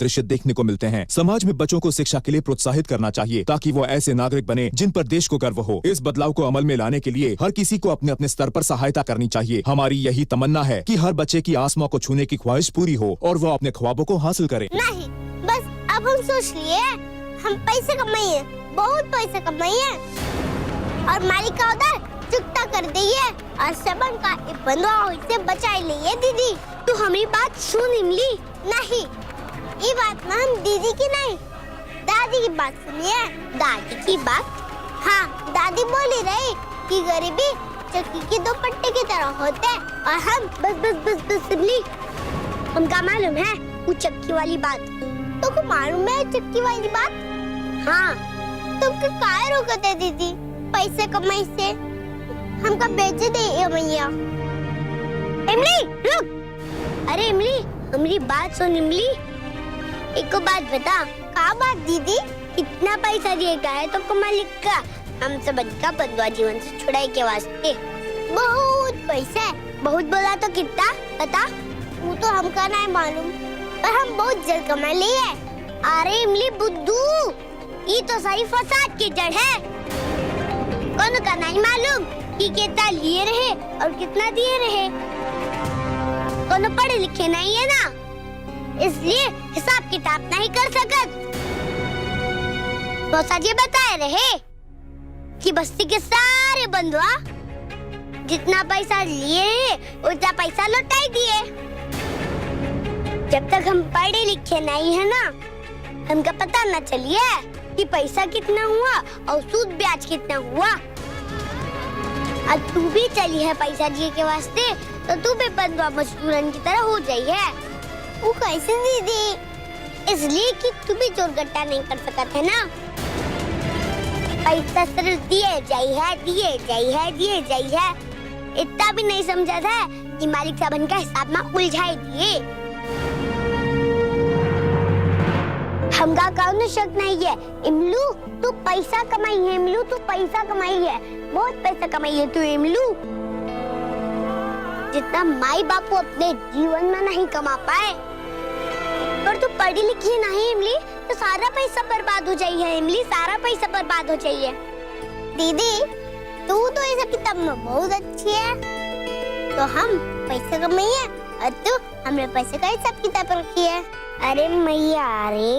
दृश्य देखने को मिलते हैं। समाज में बच्चों को शिक्षा के लिए प्रोत्साहित करना चाहिए ताकि वो ऐसे नागरिक बने जिन पर देश को गर्व हो। इस बदलाव को अमल में लाने के लिए हर किसी को अपने अपने स्तर पर सहायता करनी चाहिए। हमारी यही तमन्ना है कि हर बच्चे की आसमां को छूने की ख्वाहिश पूरी हो और वो अपने ख्वाबों को हासिल करे। नहीं, बस अब हम सोच लिए हम पैसे कमाइए, बहुत पैसे कमाइए और मालिक का उधर चुकता कर दिए और सबन का बंधुआ से बचा लिए। दीदी तू हमारी बात सुन इमली। नहीं, ये बात ना हम दीदी की नहीं, दादी की बात सुनिए। दादी की बात? हाँ, दादी बोली रही कि गरीबी चक्की की दो पट्टे की तरह होते हैं और हम बस इमली। हमका मालूम है वो चक्की वाली बात। तो को मालूम है चक्की वाली बात? हाँ, तुम काहे रोकते दीदी पैसे कमाई से? हमका बेचे दे ये मैया। इमली रुक। अरे इमली, हमारी बात सुन इमली। एक बात बता। क्या बात दीदी? कितना पैसा दिएगा है तुमको मालिक का हम सब का बंधुआ जीवन से छुड़ाई के वास्ते? बहुत पैसा है। बहुत बोला तो कितना बता? वो तो हमका नहीं मालूम, पर हम बहुत जल्द कमा लिए। अरे इमली बुद्धू, ये तो सारी फसाद की जड़ है। कौन का नहीं मालूम कि कितना लिए रहे और कितना दिए रहे? कौन पढ़े लिखे नहीं है ना, इसलिए हिसाब किताब नहीं कर सकत। तो सच ये बताए रहे कि बस्ती के सारे बंधुआ जितना पैसा लिए उतना पैसा लौटाई दिए। जब तक हम पढ़े लिखे नहीं है ना, हमका पता न चलिए कि पैसा कितना हुआ और सूद ब्याज कितना हुआ। अब तू भी चली है पैसा दिए के वास्ते, तो तू भी बंधुआ मजदूरन की तरह हो जाई है। वो कैसे दीदी? इसलिए कि तू भी जोर गट्टा नहीं कर सकत है ना। पैसा सिर्फ दिए जाई है। इतना भी नहीं समझा था कि मालिक साहब का हिसाब में उलझाई दिए। हमका कौन शक नहीं है। इमलू तू पैसा कमाई है, इमलू तू पैसा कमाई है, बहुत पैसा कमाई है तू इमलू। जितना माई बापू अपने जीवन में नहीं कमा पाए। पर तू पढ़ी लिखी नहीं इमली, तो सारा पैसा बर्बाद हो जाइए इमली, सारा पैसा बर्बाद हो जाइए। दीदी तू तो इस किताब में बहुत अच्छी है, तो हम पैसा कमाइए और तू हमने पैसे का हिसाब किताब रखी है। अरे मैया रे।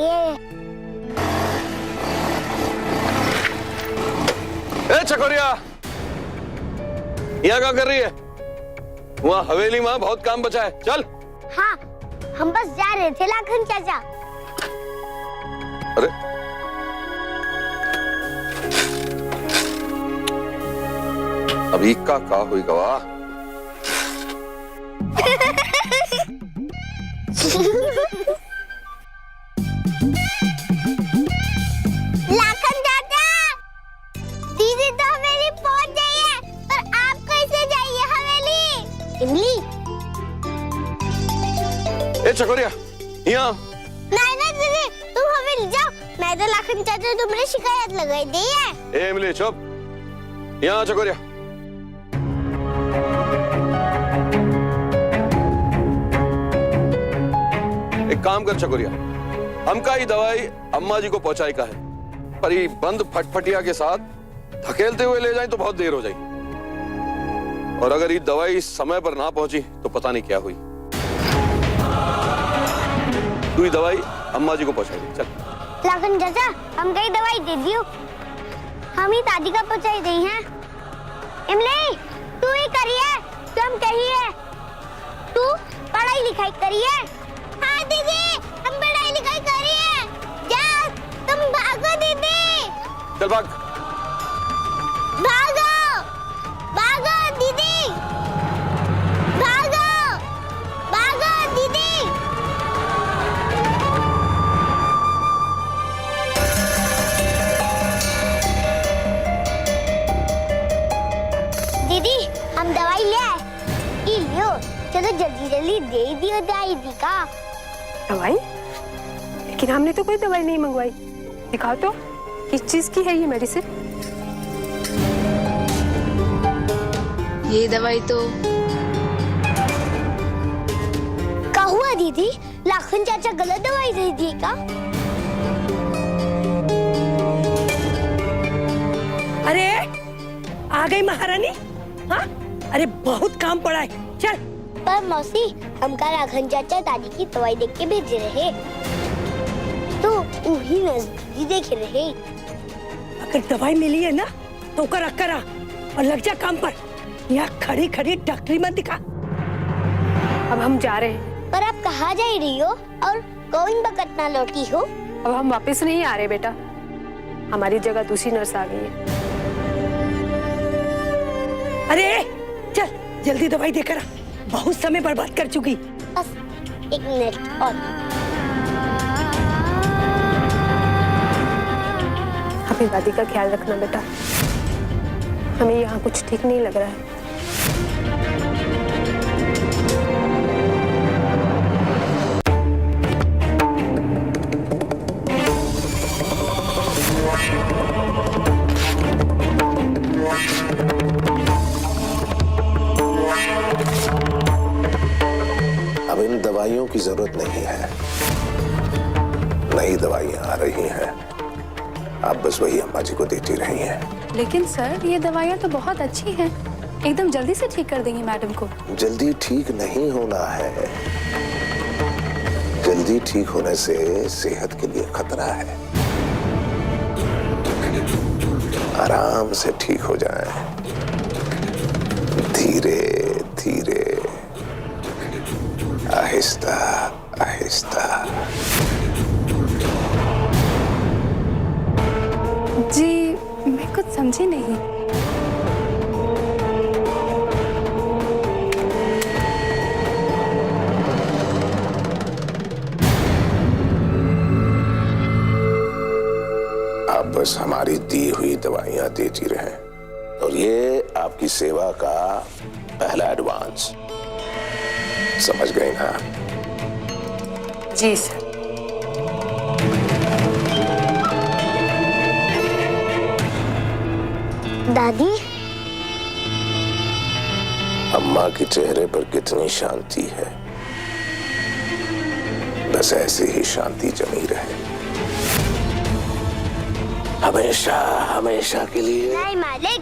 ए चकोरिया, यहाँ क्या कर रही है? वहाँ हवेली में बहुत काम बचा है, चल। हाँ, हम बस जा रहे थे लाखन चाचा। अरे अभी का हुई गवा? लाखन चाचा, दीदी तो हवेली पहुंच गई है, पर आप कैसे जाइए हवेली? इमली। ए चकोरिया, यहाँ। नहीं दीदी, तुम हवेली जाओ। मैं तो लाखन चाचा तुमने शिकायत लगाई दी है। ए इमली चुप, यहाँ चकोरिया। एक काम कर चकोरिया, हमका ये दवाई अम्मा जी को पहुंचाई का है, पर ये बंद फटफटिया के साथ धकेलते हुए ले जाए तो बहुत देर हो जाएगी, और अगर ये दवाई समय पर ना पहुंची तो पता नहीं क्या हुई। तू ये दवाई अम्मा जी को पहुंचाई दे, चल। लाखन चाचा, हम कई दवाई दे दियो, हम ही दादी का पहुंचाई दी है। इमली तू ही करिए, तुम कहिए, तू पढ़ाई लिखाई करिए। हाँ दीदी, हम पढ़ाई लिखाई करिए। जा, तुम भागो दीदी। चल भाग। भागो, भागो दीदी, भागो, भागो दीदी। दीदी हम दवाई ले आए। ये लियो, चलो जल्दी जल्दी दे दियो दीदी का। दवाई? लेकिन हमने तो कोई दवाई नहीं मंगवाई। दिखाओ तो, किस चीज की है ये मेडिसिन? ये दवाई तो क्या हुआ दीदी? लाखन चाचा गलत दवाई दे दी क्या? अरे आ गई महारानी। हाँ अरे बहुत काम पड़ा है, चल। पर मौसी, हमका लाखन चाचा दादी की दवाई देख के भेज रहे, तो वही नजदीकी देख रहे। अगर दवाई मिली है ना तो कर करा और लग जा काम पर। यहाँ खड़ी खड़ी डॉक्टरी मत दिखा। अब हम जा रहे हैं। पर आप कहाँ जा रही हो और कौन बकत ना लौटी हो? अब हम वापस नहीं आ रहे बेटा, हमारी जगह दूसरी नर्स आ गई है। अरे चल जल्दी दवाई देकर आ, बहुत समय बर्बाद कर चुकी। बस 1 मिनट और। अपनी दादी का ख्याल रखना बेटा, हमें यहाँ कुछ ठीक नहीं लग रहा है। अब इन दवाइयों की जरूरत नहीं है, नई दवाइयां आ रही हैं, आप बस वही अम्मा जी को देती रही हैं। लेकिन सर ये दवाइयाँ तो बहुत अच्छी हैं, एकदम जल्दी से ठीक कर देंगी मैडम को। जल्दी ठीक नहीं होना है, जल्दी ठीक होने से सेहत के लिए खतरा है। आराम से ठीक हो जाए, धीरे धीरे, आहिस्ता आहिस्ता। जी मैं कुछ समझी नहीं। आप बस हमारी दी हुई दवाइयां देती रहें, और ये आपकी सेवा का पहला एडवांस, समझ गई ना? जी सर। दादी, अम्मा के चेहरे पर कितनी शांति है, बस ऐसे ही शांति जमी रहे हमेशा हमेशा के लिए। नहीं मालिक,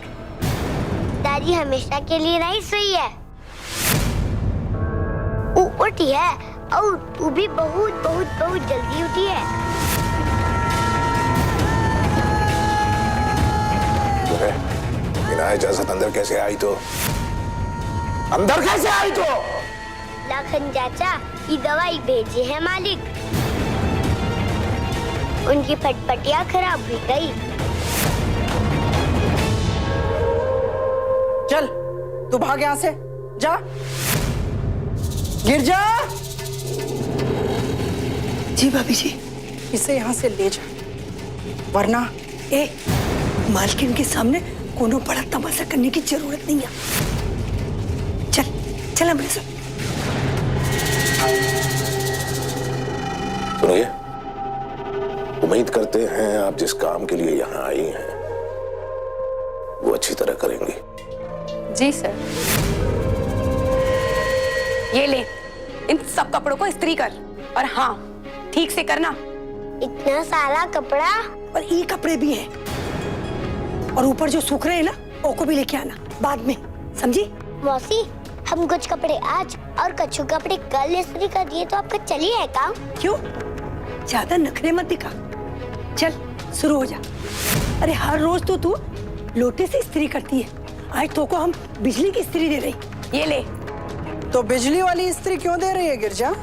दादी हमेशा के लिए नहीं सोई है, वो उठी है, और वो भी बहुत बहुत बहुत जल्दी उठी है। बिना इजाजत अंदर कैसे आई? तो अंदर कैसे आई? तो लाखन चाचा ये दवाई भेजी है मालिक, उनकी फटफटियाँ खराब हुई गई। चल तू भाग यहाँ से, जा, गिर जा। जी भाभी जी, इसे यहाँ से ले जा, वरना ए मालकिन के सामने कोनो बड़ा तमाशा करने की जरूरत नहीं है। चल चल हमरे साथ। सुनिए, उम्मीद करते हैं आप जिस काम के लिए यहाँ आई हैं वो अच्छी तरह करेंगी। जी सर। ये ले, इन सब कपड़ों को इस्त्री कर, और हाँ ठीक से करना। इतना सारा कपड़ा, और ये कपड़े भी हैं, और ऊपर जो सूख रहे हैं ना वो को भी लेके आना बाद में, समझी? मौसी, हम कुछ कपड़े आज और कुछ कपड़े कल इस्त्री कर दिए तो आपका चली है काम? क्यों? ज्यादा नखरे मत दिखा, चल शुरू हो जा। अरे हर रोज तो तू लोटे से इस्त्री करती है, आज तो को हम बिजली की इस्त्री दे रही। ये ले। तो बिजली वाली इस्त्री क्यों दे रही है गिरजा?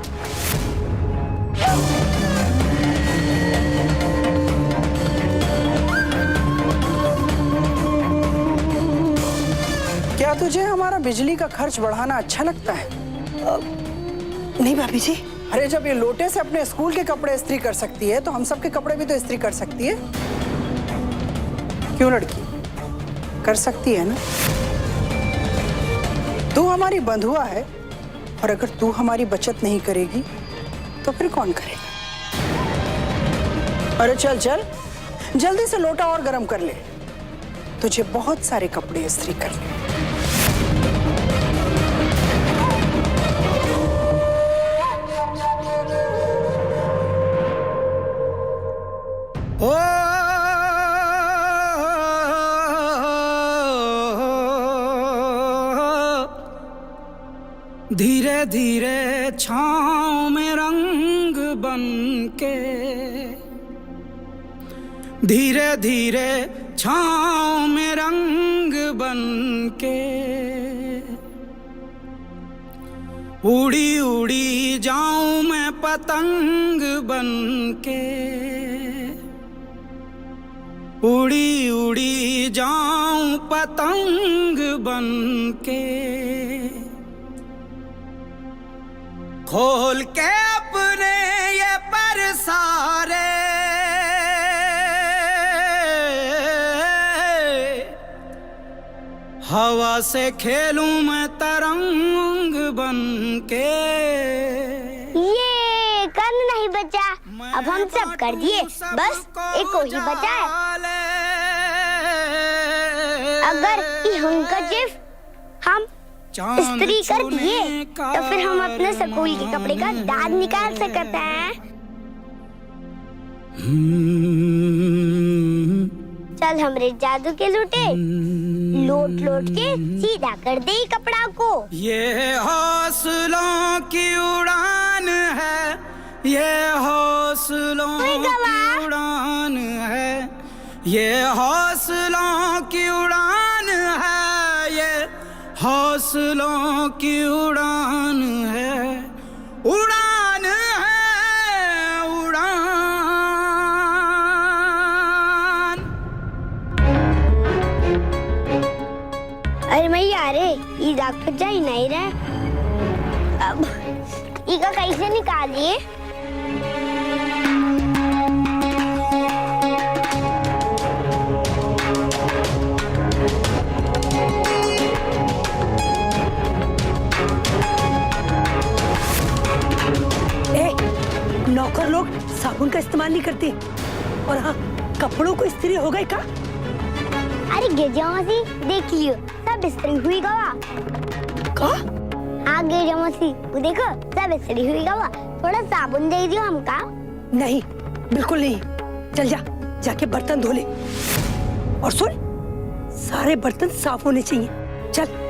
क्या तुझे हमारा बिजली का खर्च बढ़ाना अच्छा लगता है? नहीं भाभी जी। अरे जब ये लोटे से अपने स्कूल के कपड़े इस्त्री कर सकती है तो हम सब के कपड़े भी तो इस्त्री कर सकती है, क्यों लड़की? कर सकती है ना? तू हमारी बंधुआ है, और अगर तू हमारी बचत नहीं करेगी तो फिर कौन करेगा? अरे चल चल, जल्दी से लोटा और गरम कर ले, तुझे बहुत सारे कपड़े इस्त्री करने। धीरे धीरे छाँव में रंग बन के, धीरे धीरे छाँव में रंग बन के, उड़ी उड़ी जाऊं मैं पतंग बन के, उड़ी उड़ी जाऊं पतंग बन के, खोल के अपने ये पर सारे, हवा से खेलूं मैं तरंग बन के। ये कर्ण नहीं बचा, अब हम सब कर दिए, बस एक को ही बचा है। अगर ये हैंकरचीफ हम इस्त्री कर दिए तो फिर हम अपने स्कूल के कपड़े का दाग निकाल सकते हैं। चल हमरे जादू के लूटे, लोट लोट के सीधा कर दे कपड़ा को। ये हौसलों की उड़ान है, ये हौसलों की उड़ान है, ये हौसलों की उड़ान है, ये हौसलों की उड़ान है, उड़ान है, उड़ान। अरे मैया रे, ये दाग तो जा ही नहीं रहे, अब इका कैसे निकालिए? नौकर लोग साबुन का इस्तेमाल नहीं करते, और हाँ, कपड़ों को इस्त्री हो गए का? अरे गिरजामसी देख लियो, सब इस्त्री हुई गवा। का? हाँ गिरजामसी, वो देखो सब इस्त्री हुई गवा। थोड़ा साबुन दे दियो हमका। नहीं, बिल्कुल नहीं। चल जा, जाके बर्तन धो ले। और सुन, सारे बर्तन साफ होने चाहिए। चल।